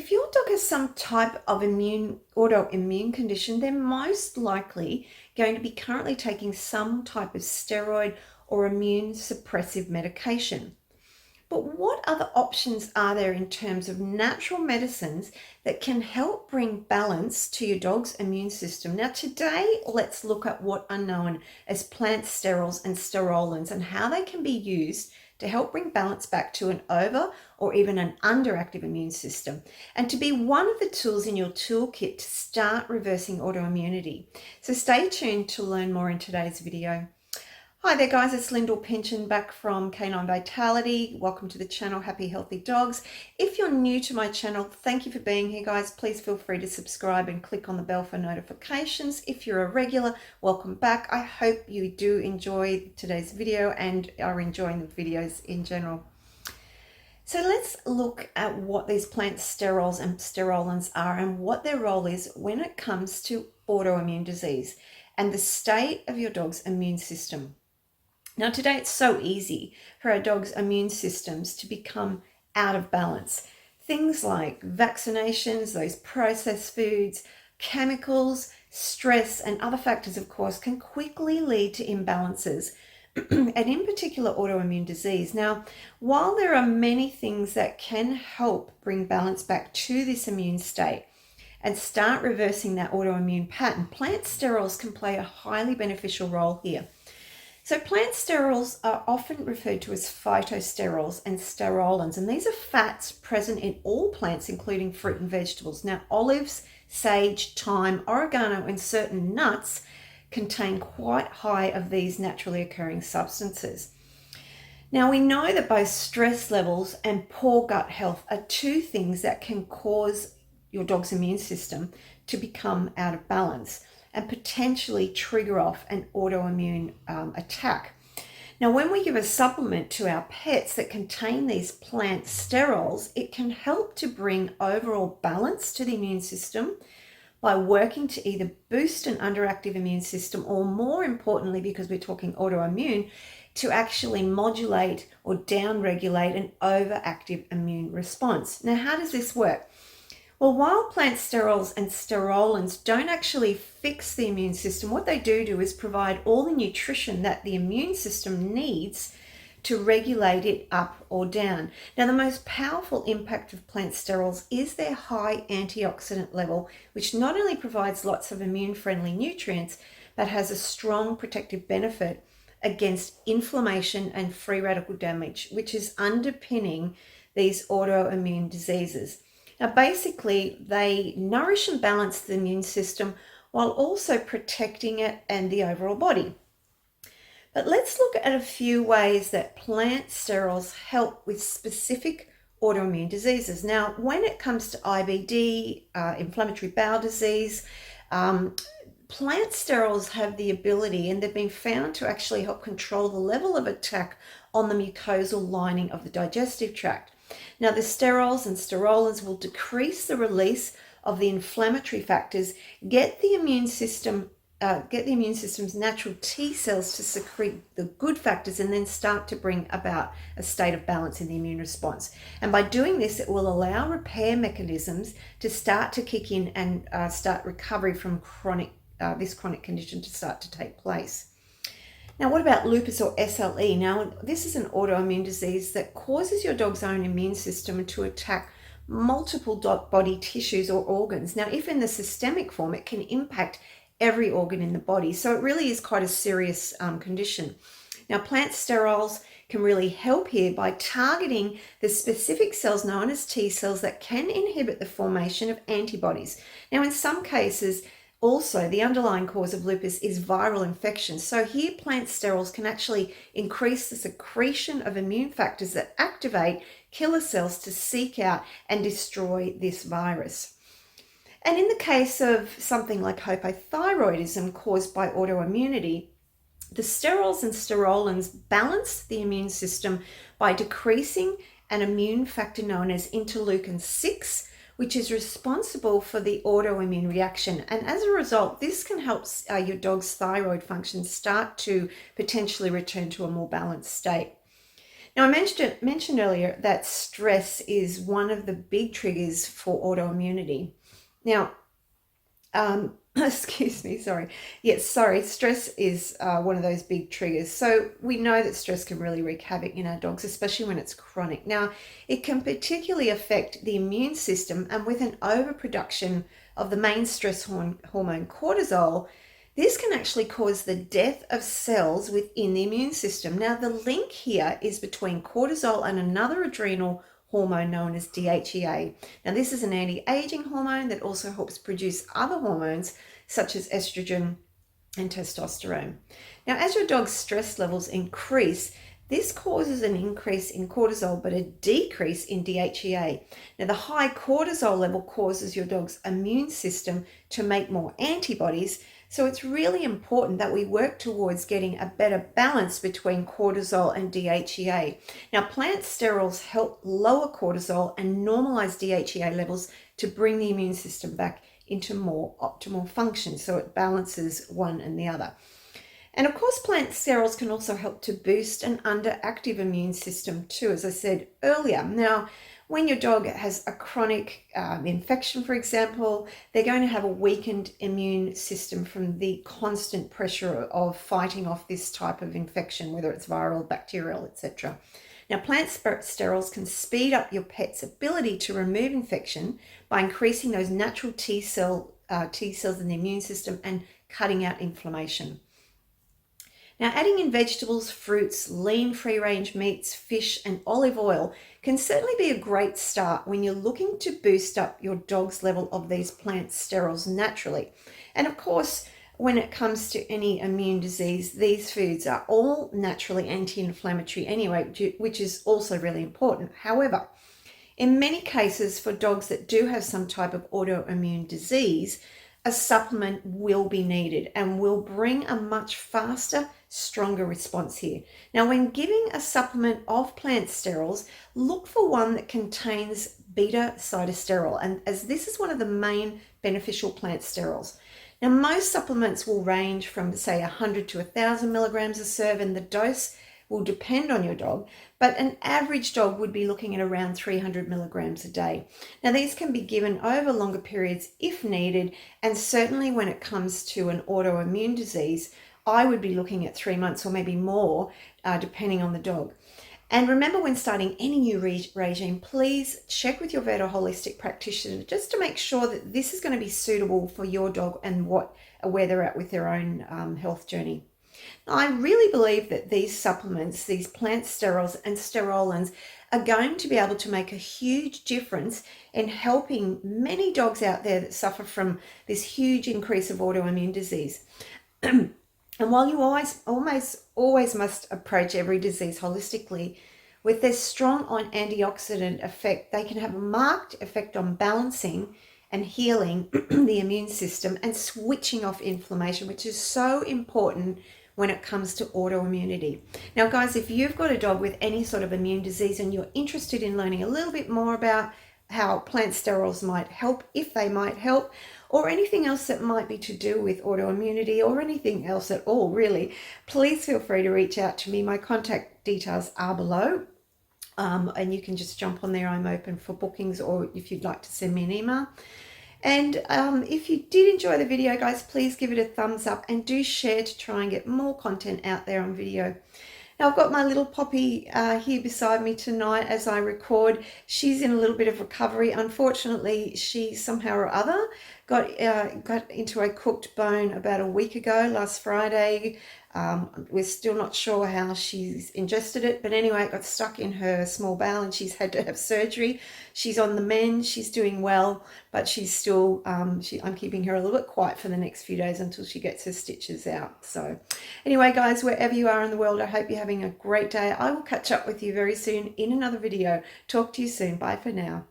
If your dog has some type of autoimmune condition, they're most likely going to be currently taking some type of steroid or immune suppressive medication. But what other options are there in terms of natural medicines that can help bring balance to your dog's immune system? Now, today, let's look at what are known as plant sterols and sterolins and how they can be used to help bring balance back to an over or even an underactive immune system, and to be one of the tools in your toolkit to start reversing autoimmunity. So stay tuned to learn more in today's video. Hi there guys, it's Lyndall Pinchin back from Canine Vitality. Welcome to the channel, Happy Healthy Dogs. If you're new to my channel, thank you for being here guys. Please feel free to subscribe and click on the bell for notifications. If you're a regular, welcome back. I hope you do enjoy today's video and are enjoying the videos in general. So let's look at what these plant sterols and sterolins are and what their role is when it comes to autoimmune disease and the state of your dog's immune system. Now, today it's so easy for our dog's immune systems to become out of balance. Things like vaccinations, those processed foods, chemicals, stress, and other factors, of course, can quickly lead to imbalances, and in particular autoimmune disease. Now, while there are many things that can help bring balance back to this immune state and start reversing that autoimmune pattern, plant sterols can play a highly beneficial role here. So plant sterols are often referred to as phytosterols and sterolins, and these are fats present in all plants, including fruit and vegetables. Now, olives, sage, thyme, oregano, and certain nuts contain quite high of these naturally occurring substances. Now, we know that both stress levels and poor gut health are two things that can cause your dog's immune system to become out of balance and potentially trigger off an autoimmune attack. Now, when we give a supplement to our pets that contain these plant sterols, it can help to bring overall balance to the immune system by working to either boost an underactive immune system or, more importantly, because we're talking autoimmune, to actually modulate or downregulate an overactive immune response. Now, how does this work? Well, while plant sterols and sterolins don't actually fix the immune system, what they do is provide all the nutrition that the immune system needs to regulate it up or down. Now, the most powerful impact of plant sterols is their high antioxidant level, which not only provides lots of immune-friendly nutrients, but has a strong protective benefit against inflammation and free radical damage, which is underpinning these autoimmune diseases. Now, basically, they nourish and balance the immune system while also protecting it and the overall body. But let's look at a few ways that plant sterols help with specific autoimmune diseases. Now, when it comes to IBD, inflammatory bowel disease, plant sterols have the ability, and they've been found to actually help control the level of attack on the mucosal lining of the digestive tract. Now, the sterols and sterolins will decrease the release of the inflammatory factors, get the immune system's natural T cells to secrete the good factors, and then start to bring about a state of balance in the immune response. And by doing this, it will allow repair mechanisms to start to kick in and start recovery from this chronic condition to start to take place. Now, what about lupus or SLE? Now, this is an autoimmune disease that causes your dog's own immune system to attack multiple body tissues or organs. Now, if in the systemic form, it can impact every organ in the body. So it really is quite a serious condition. Now, plant sterols can really help here by targeting the specific cells known as T cells that can inhibit the formation of antibodies. Now, in some cases, also, the underlying cause of lupus is viral infection. So here, plant sterols can actually increase the secretion of immune factors that activate killer cells to seek out and destroy this virus. And in the case of something like hypothyroidism caused by autoimmunity, the sterols and sterolins balance the immune system by decreasing an immune factor known as interleukin-6, which is responsible for the autoimmune reaction. And as a result, this can help your dog's thyroid function start to potentially return to a more balanced state. Now, I mentioned earlier that stress is one of the big triggers for autoimmunity. Now, excuse me, sorry. Yes, sorry. Stress is one of those big triggers. So we know that stress can really wreak havoc in our dogs, especially when it's chronic. Now, it can particularly affect the immune system, and with an overproduction of the main stress hormone cortisol, this can actually cause the death of cells within the immune system. Now, the link here is between cortisol and another adrenal hormone known as DHEA. Now, this is an anti-aging hormone that also helps produce other hormones such as estrogen and testosterone. Now, as your dog's stress levels increase, this causes an increase in cortisol but a decrease in DHEA. Now, the high cortisol level causes your dog's immune system to make more antibodies, so it's really important that we work towards getting a better balance between cortisol and DHEA. Now, plant sterols help lower cortisol and normalize DHEA levels to bring the immune system back into more optimal function, so it balances one and the other. And of course, plant sterols can also help to boost an underactive immune system too, as I said earlier. Now, when your dog has a chronic infection, for example, they're going to have a weakened immune system from the constant pressure of fighting off this type of infection, whether it's viral, bacterial, etc. Now, plant sterols can speed up your pet's ability to remove infection by increasing those natural T cells in the immune system and cutting out inflammation. Now, adding in vegetables, fruits, lean free-range meats, fish, and olive oil can certainly be a great start when you're looking to boost up your dog's level of these plant sterols naturally. And of course, when it comes to any immune disease, these foods are all naturally anti-inflammatory anyway, which is also really important. However, in many cases for dogs that do have some type of autoimmune disease, a supplement will be needed and will bring a much faster, stronger response here. Now, when giving a supplement of plant sterols, look for one that contains beta-sitosterol, and as this is one of the main beneficial plant sterols. Now, most supplements will range from, say, 100 to 1,000 milligrams a serve, and the dose will depend on your dog, but an average dog would be looking at around 300 milligrams a day. Now, these can be given over longer periods if needed, and certainly when it comes to an autoimmune disease, I would be looking at 3 months or maybe more, depending on the dog. And remember, when starting any new regime, please check with your vet or holistic practitioner just to make sure that this is going to be suitable for your dog and where they're at with their own health journey. Now, I really believe that these supplements, these plant sterols and sterolins, are going to be able to make a huge difference in helping many dogs out there that suffer from this huge increase of autoimmune disease. And while you always must approach every disease holistically, with their strong antioxidant effect, they can have a marked effect on balancing and healing the immune system and switching off inflammation, which is so important when it comes to autoimmunity. Now, guys, if you've got a dog with any sort of immune disease and you're interested in learning a little bit more about how plant sterols might help, if they might help, or anything else that might be to do with autoimmunity or anything else at all, really, please feel free to reach out to me. My contact details are below, and you can just jump on there. I'm open for bookings, or if you'd like to send me an email. And if you did enjoy the video, guys, please give it a thumbs up and do share to try and get more content out there on video. Now, I've got my little Poppy here beside me tonight as I record. She's in a little bit of recovery. Unfortunately, she somehow or other got into a cooked bone about a week ago, last Friday. We're still not sure how she's ingested it, but anyway, it got stuck in her small bowel and she's had to have surgery. She's on the mend, she's doing well, but she's still, I'm keeping her a little bit quiet for the next few days until she gets her stitches out. So anyway, guys, wherever you are in the world, I hope you're having a great day. I will catch up with you very soon in another video. Talk to you soon. Bye for now.